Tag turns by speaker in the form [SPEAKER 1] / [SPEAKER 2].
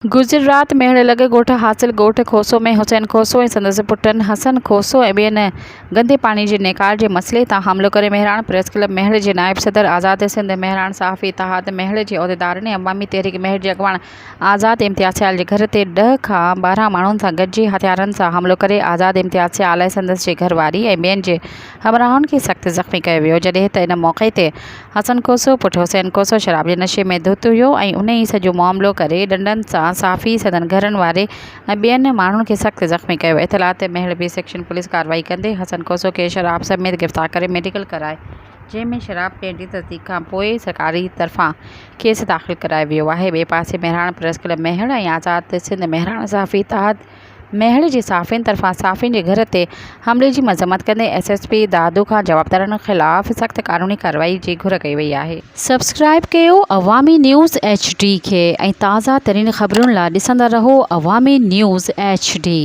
[SPEAKER 1] गुजरात में अहिड़े लॻे ॻोठ हासिल ॻोठ खोसो में हुसैन खोसो ऐं संदसि पुटनि हसन खोसो ऐं ॿियनि गंदे पाणी जे निकाल जे मसइले तां हमिलो करे मेहराण प्रेस क्लब महड़ जे नायब सदर आज़ाद सिंध मेहराण सहाफ़ी इतिहाद महड़ जे उहिदेदारनि ऐं अवामी तहरीक महड़ जे अॻवान आज़ाद इम्तियाज़ सियाल जे घर ते 10 खां 12 माण्हुनि सां गॾिजी हथियारनि सां हमिलो करे आज़ाद इम्तियाज़ सियाल ऐं संदसि जे घरवारी ऐं ॿियनि जे हमराहनि खे सख़्तु ज़ख़्मी कयो वियो, जॾहिं त इन मौक़े ते हसन खोसो पुटु हुसैन खोसो शराब जे नशे में धुत हुयो ऐं उन ई सॼो मामिलो करे डंडनि सां सहाफ़ी सदन घरनि वारे ऐं ॿियनि माण्हुनि खे सख़्तु ज़ख़्मी कयो। इतलाह ते महड़ बी सेक्शन पुलिस कार्रवाई कंदे हसन खोसो खे शराब समेत गिरफ़्तार करे मेडिकल कराए, जंहिंमें शराब पीअण जी तस्दीक़ खां पोइ सरकारी तरफ़ां केस दाख़िल करायो वियो आहे। ॿिए पासे मेहराण प्रेस क्लब महड़ ऐं आज़ाद सिंध मेहराण सहाफ़ी इतिहाद महड़ जे सहाफ़ियुनि तरफ़ां सहाफ़ियुनि जे घर ते हमले जी मज़म्मत कंदे SSP दादू खां जवाबदारनि ख़िलाफ़ सख़्त क़ानूनी कार्रवाई जी घुर कई वई आहे। सब्सक्राइब कयो अवामी न्यूज़ HD खे ऐं ताज़ा तरीन ख़बरुनि लाइ ॾिसंदा रहो अवामी न्यूज़ HD।